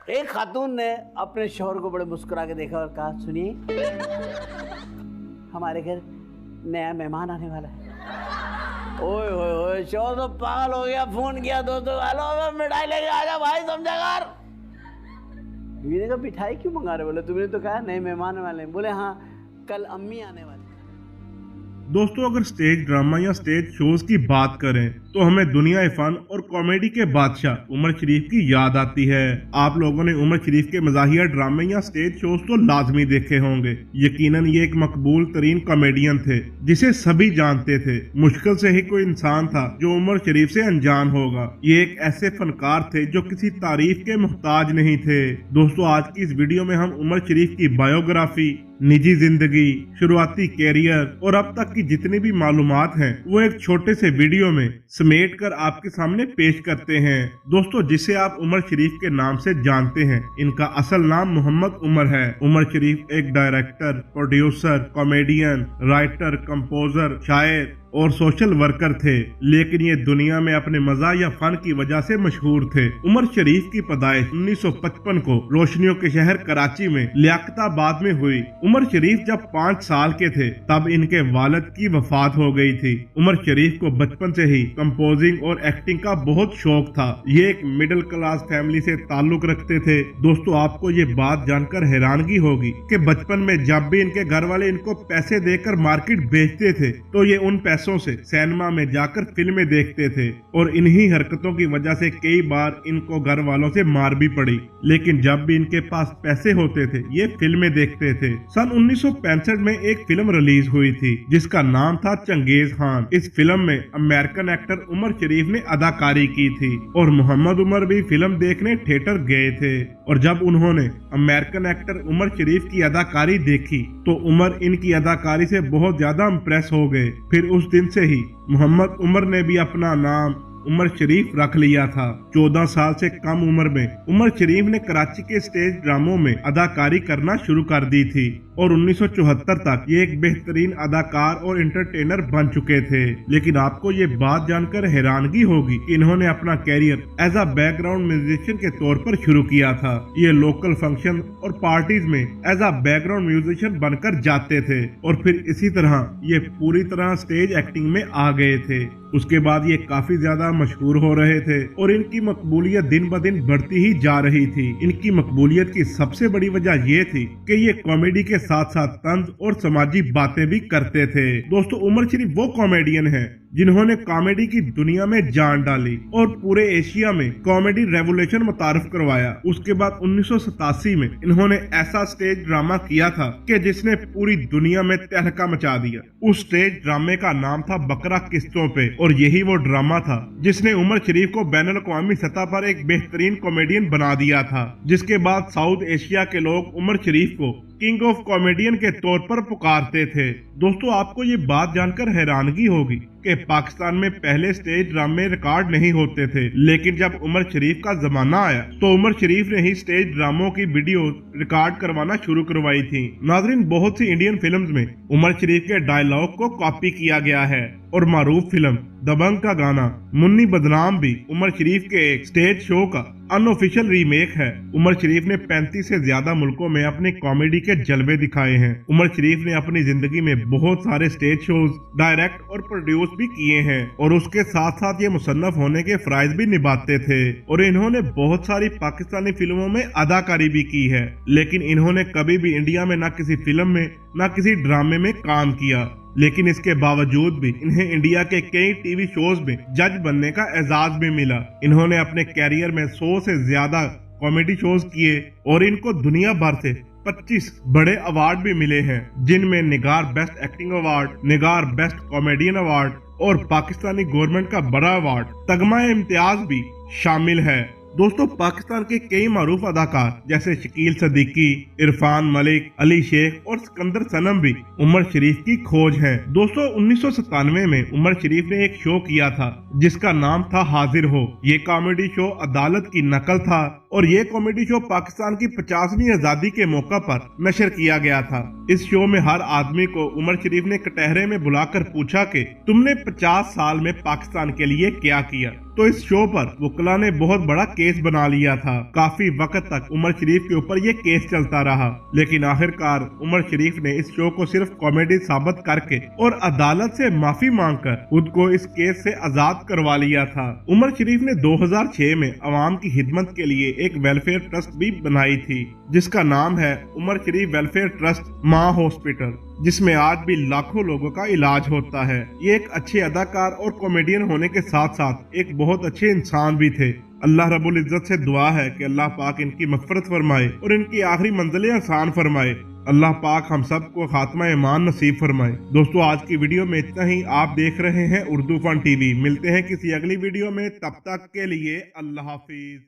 एक खातून ने अपने शौहर को बड़े मुस्कुरा के देखा और कहा, सुनिए हमारे घर नया मेहमान आने वाला है। ओए ओए ओए, शौहर तो पागल हो गया, फोन किया दोस्तों, हेलो मैं मिठाई लेके आ जा भाई, समझा कर। बीवी ने कहा मिठाई क्यों मंगा रहे? बोले तुमने तो कहा नए मेहमान वाले हैं। बोले हाँ, कल अम्मी आने वाली। दोस्तों, अगर स्टेज ड्रामा या स्टेज शोज की बात करें तो हमें दुनिया फन और कॉमेडी के बादशाह उमर शरीफ की याद आती है। आप लोगों ने उमर शरीफ के मज़ाहिया ड्रामे या स्टेज शोज तो लाजमी देखे होंगे। यकीनन ये एक मकबूल तरीन कॉमेडियन थे जिसे सभी जानते थे। मुश्किल से ही कोई इंसान था जो उमर शरीफ से अनजान होगा। ये एक ऐसे फनकार थे जो किसी तारीफ के मुहताज नहीं थे। दोस्तों, आज की इस वीडियो में हम उमर शरीफ की बायोग्राफी, निजी जिंदगी, शुरुआती कैरियर और अब तक की जितनी भी मालूमात हैं वो एक छोटे से वीडियो में समेट कर आपके सामने पेश करते हैं। दोस्तों, जिसे आप उमर शरीफ के नाम से जानते हैं, इनका असल नाम मोहम्मद उमर है। उमर शरीफ एक director, producer, comedian, writer, composer, शायर और सोशल वर्कर थे, लेकिन ये दुनिया में अपने मजा या फन की वजह से मशहूर थे। उमर शरीफ की पैदाइश 1955 को रोशनियों के शहर कराची में लियाकताबाद में हुई। उमर शरीफ जब 5 साल के थे तब इनके वालिद की वफात हो गई थी। उमर शरीफ को बचपन से ही कंपोजिंग और एक्टिंग का बहुत शौक था। ये एक मिडिल क्लास फैमिली से ताल्लुक रखते थे। दोस्तों, आपको ये बात जानकर हैरानगी होगी कि बचपन में जब भी इनके घर वाले इनको पैसे देकर मार्केट भेजते थे तो ये उन पैसों से सिनेमा में जाकर फिल्में देखते थे और इन्हीं हरकतों की वजह से कई बार इनको घर वालों से मार भी पड़ी। लेकिन जब भी इनके पास पैसे होते थे ये फिल्में देखते थे। सन 1965 में एक फिल्म रिलीज हुई थी जिसका नाम था चंगेज खान। इस फिल्म में अमेरिकन एक्टर उमर शरीफ ने अदाकारी की थी और मोहम्मद उमर भी फिल्म देखने थिएटर गए थे। और जब उन्होंने अमेरिकन एक्टर उमर शरीफ की अदाकारी देखी तो उमर इनकी अदाकारी से बहुत ज्यादा इम्प्रेस हो गए। फिर उस दिन से ही मोहम्मद उमर ने भी अपना नाम उमर शरीफ रख लिया था। 14 साल से कम उम्र में उमर शरीफ ने कराची के स्टेज ड्रामों में अदाकारी करना शुरू कर दी थी और 1974 तक ये एक बेहतरीन अदाकार और एंटरटेनर बन चुके थे। लेकिन आपको ये बात जानकर हैरानगी होगी कि इन्होंने अपना career as a background musician के तौर पर शुरू किया था। ये लोकल फंक्शन और पार्टीज में एज अ बैकग्राउंड म्यूजिशियन बनकर जाते थे और फिर इसी तरह ये पूरी तरह स्टेज एक्टिंग में आ गए थे। उसके बाद ये काफी ज्यादा मशहूर हो रहे थे और इनकी मकबूलियत दिन ब दिन बढ़ती ही जा रही थी। इनकी मकबूलियत की सबसे बड़ी वजह ये थी कि ये कॉमेडी के साथ साथ तंज और समाजी बातें भी करते थे। दोस्तों, उमर शरीफ वो कॉमेडियन है जिन्होंने कॉमेडी की दुनिया में जान डाली और पूरे एशिया में कॉमेडी रेवोल्यूशन मुतारिफ करवाया। उसके बाद 1987 में इन्होंने ऐसा स्टेज ड्रामा किया था कि जिसने पूरी दुनिया में तहलका मचा दिया। उस स्टेज ड्रामे का नाम था बकरा किस्तों पे और यही वो ड्रामा था जिसने उमर शरीफ को बैनुल अक़वामी सतह पर एक बेहतरीन कॉमेडियन बना दिया था। जिसके बाद साउथ एशिया के लोग उमर शरीफ को किंग ऑफ कॉमेडियन के तौर पर पुकारते थे। दोस्तों, आपको ये बात जानकर हैरानगी होगी कि पाकिस्तान में पहले स्टेज ड्रामे रिकॉर्ड नहीं होते थे, लेकिन जब उमर शरीफ का जमाना आया तो उमर शरीफ ने ही स्टेज ड्रामों की वीडियो रिकॉर्ड करवाना शुरू करवाई थी। नाज़रीन, बहुत सी इंडियन फिल्म्स में उमर शरीफ के डायलॉग को कॉपी किया गया है और मारूफ फिल्म दबंग का गाना मुन्नी बदनाम भी उमर शरीफ के एक स्टेज शो का अनऑफिशियल रीमेक है। उमर शरीफ ने 35 से ज्यादा मुल्कों में अपनी कॉमेडी के जलवे दिखाए हैं। उमर शरीफ ने अपनी जिंदगी में बहुत सारे स्टेज शोज डायरेक्ट और प्रोड्यूस भी किए हैं और उसके साथ साथ ये मुसन्नफ होने के फराइज भी निभाते थे और इन्होंने बहुत सारी पाकिस्तानी फिल्मों में अदाकारी भी की है। लेकिन इन्होंने कभी भी इंडिया में न किसी फिल्म में न किसी ड्रामे में काम किया। लेकिन इसके बावजूद भी इन्हें इंडिया के कई टीवी शोज में जज बनने का एजाज भी मिला। इन्होंने अपने कैरियर में 100 से ज्यादा कॉमेडी शोज किए और इनको दुनिया भर से 25 बड़े अवार्ड भी मिले हैं, जिनमें निगार बेस्ट एक्टिंग अवार्ड, निगार बेस्ट कॉमेडियन अवार्ड और पाकिस्तानी गवर्नमेंट का बड़ा अवार्ड तगमा इम्तियाज भी शामिल है। दोस्तों, पाकिस्तान के कई मारूफ अदाकार जैसे शकील सदीकी, इरफान मलिक, अली शेख और सिकंदर सनम भी उमर शरीफ की खोज हैं। दोस्तों, 1997 में उमर शरीफ ने एक शो किया था जिसका नाम था हाजिर हो। ये कॉमेडी शो अदालत की नकल था और ये कॉमेडी शो पाकिस्तान की 50वीं आजादी के मौका पर नशर किया गया था। इस शो में हर आदमी को उमर शरीफ ने कटहरे में बुलाकर पूछा कि तुमने 50 साल में पाकिस्तान के लिए क्या किया। तो इस शो पर वकला ने बहुत बड़ा केस बना लिया था। काफी वक्त तक उमर शरीफ के ऊपर ये केस चलता रहा, लेकिन आखिरकार उमर शरीफ ने इस शो को सिर्फ कॉमेडी साबित करके और अदालत से माफी मांगकर खुद को इस केस से आजाद करवा लिया था। उमर शरीफ ने 2006 में अवाम की खिदमत के लिए एक वेलफेयर ट्रस्ट भी बनाई थी, जिसका नाम है उमर शरीफ वेलफेयर ट्रस्ट माँ हॉस्पिटल, जिसमें आज भी लाखों लोगों का इलाज होता है। ये एक अच्छे अदाकार और कॉमेडियन होने के साथ साथ एक बहुत अच्छे इंसान भी थे। अल्लाह रब्बुल इज्जत से दुआ है कि अल्लाह पाक इनकी मग़फ़िरत फरमाए और इनकी आखिरी मंजिलें आसान फरमाए। अल्लाह पाक हम सब को खात्मा ईमान नसीब फरमाए। दोस्तों, आज की वीडियो में इतना ही। आप देख रहे हैं उर्दू फन टीवी। मिलते हैं किसी अगली वीडियो में, तब तक के लिए अल्लाह हाफिज।